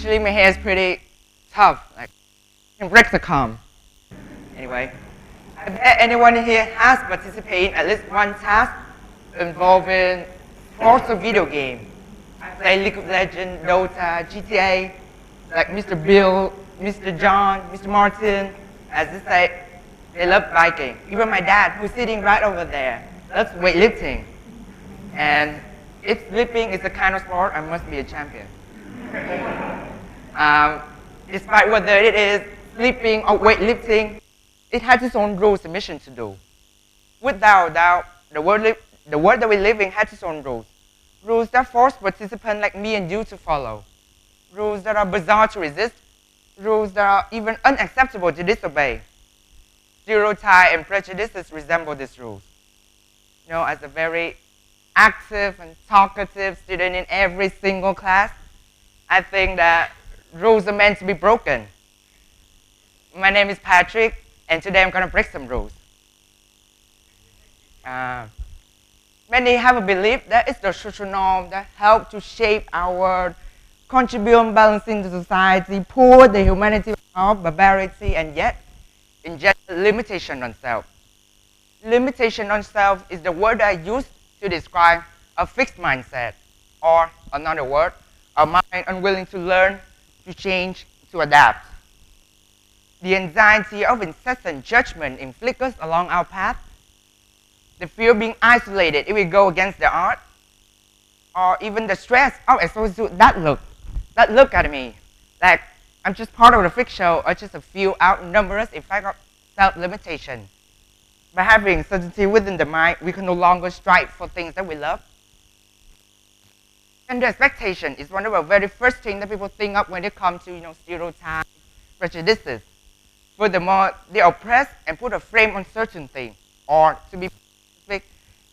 Actually, my hair is pretty tough, like can break the comb. Anyway, I bet anyone here has participated in at least one task involving sports or video game. I play League of Legends, Dota, GTA, like Mr. Bill, Mr. John, Mr. Martin. As they say, they love biking. Even my dad, who's sitting right over there, loves weightlifting. And if flipping is a kind of sport, I must be a champion. Despite whether it is flipping or weightlifting, it has its own rules and mission to do. Without doubt, the world that we live in has its own rules. Rules that force participants like me and you to follow. Rules that are bizarre to resist. Rules that are even unacceptable to disobey. Stereotypes and prejudices resemble these rules. You know, as a very active and talkative student in every single class, I think that rules are meant to be broken. My name is Patrick, and today I'm going to break some rules. Many have a belief that it's the social norm that helps to shape our contribute balancing the society, pour the humanity of barbarity, and yet inject limitation on self. Limitation on self is the word I use to describe a fixed mindset, or another word, a mind unwilling to learn, to change, to adapt. The anxiety of incessant judgment inflicts us along our path. The fear of being isolated if we go against the art, or even the stress of associating that look at me, like I'm just part of the freak show, or just a few outnumbered effect of self-limitation. By having certainty within the mind, we can no longer strive for things that we love. And the expectation is one of the very first things that people think of when it comes to stereotypes, prejudices. Furthermore, they oppress and put a frame on certain things, or to be specific,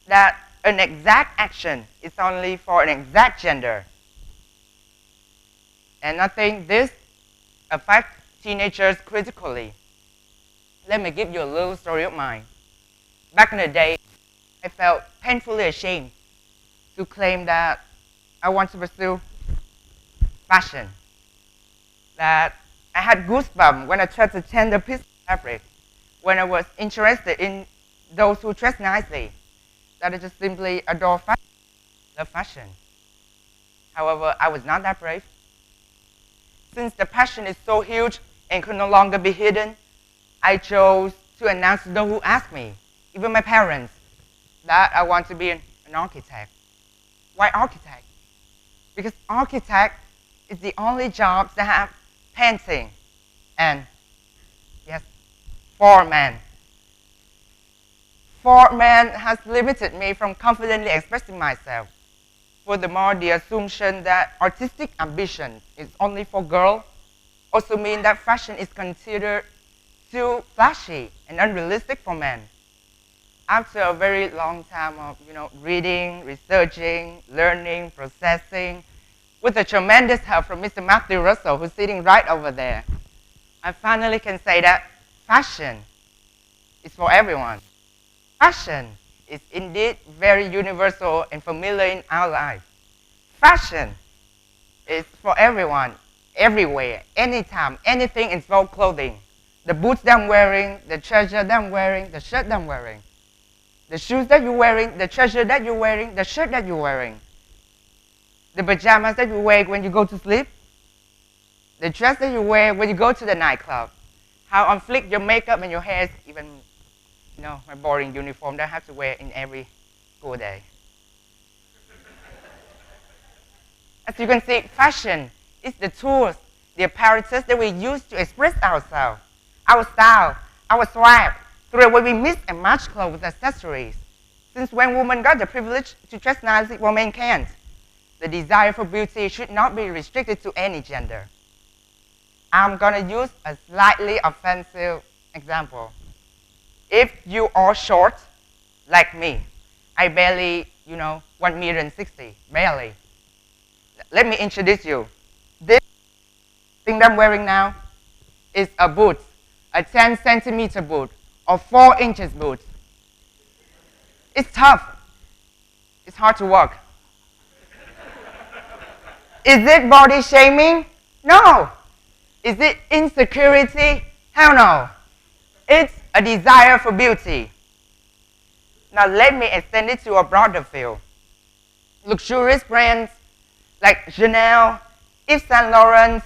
that an exact action is only for an exact gender. And I think this affects teenagers critically. Let me give you a little story of mine. Back in the day, I felt painfully ashamed to claim that I want to pursue fashion. That I had goosebumps when I tried to tend a piece of fabric, when I was interested in those who dress nicely, that I just simply adore fashion, love fashion. However, I was not that brave. Since the passion is so huge and could no longer be hidden, I chose to announce to those who asked me, even my parents, that I want to be an architect. Why architect? Because architect is the only job that have painting and, yes, foreman. Foreman has limited me from confidently expressing myself. Furthermore, the assumption that artistic ambition is only for girls also means that fashion is considered too flashy and unrealistic for men. After a very long time of reading, researching, learning, processing, with the tremendous help from Mr. Matthew Russell, who's sitting right over there, I finally can say that fashion is for everyone. Fashion is indeed very universal and familiar in our life. Fashion is for everyone, everywhere, anytime, anything involves clothing. The boots that I'm wearing, the treasure that I'm wearing, the shirt that I'm wearing. The shoes that you're wearing, the treasure that you're wearing, the shirt that you're wearing. The pajamas that you wear when you go to sleep. The dress that you wear when you go to the nightclub. How on flick your makeup and your hair is even, my boring uniform that I have to wear in every school day. As you can see, fashion is the tools, the apparatus that we use to express ourselves, our style, our swag, through the way we mix and match clothes with accessories. Since when women got the privilege to dress nicely, well, men can't. The desire for beauty should not be restricted to any gender. I'm going to use a slightly offensive example. If you are short, like me, I barely, 1.60 meters, barely. Let me introduce you. This thing that I'm wearing now is a boot, a 10-centimeter boot, or 4 inches boot. It's tough. It's hard to walk. Is it body shaming? No. Is it insecurity? Hell no. It's a desire for beauty. Now let me extend it to a broader field. Luxurious brands like Chanel, Yves Saint Laurent,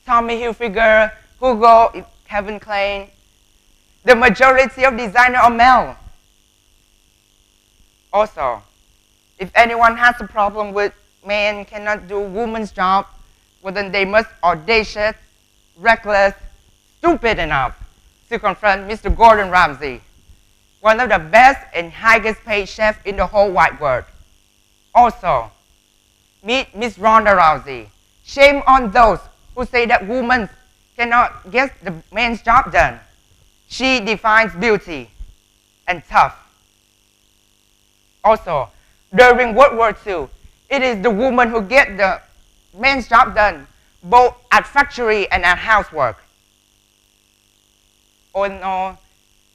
Tommy Hilfiger, Hugo, Calvin Klein, the majority of designers are male. Also, if anyone has a problem with men cannot do woman's job, well then they must audacious, reckless, stupid enough to confront Mr. Gordon Ramsay, one of the best and highest paid chefs in the whole wide world. Also, meet Miss Ronda Rousey. Shame on those who say that women cannot get the man's job done. She defines beauty and tough. Also, during World War II, it is the woman who get the man's job done, both at factory and at housework. Oh no,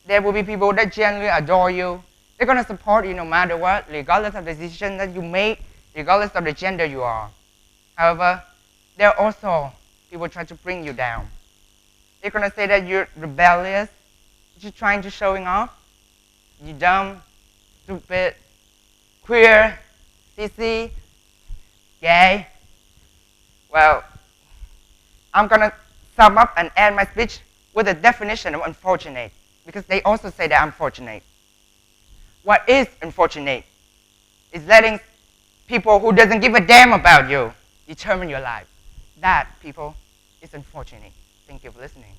there will be people that genuinely adore you. They're going to support you no matter what, regardless of the decision that you make, regardless of the gender you are. However, there are also people trying to bring you down. They're going to say that you're rebellious, you're trying to showing off, you're dumb, stupid, queer, sissy, gay. Well, I'm going to sum up and end my speech with a definition of unfortunate, because they also say that I'm fortunate. What is unfortunate is letting people who doesn't give a damn about you determine your life. That, people, is unfortunate. Thank you for listening.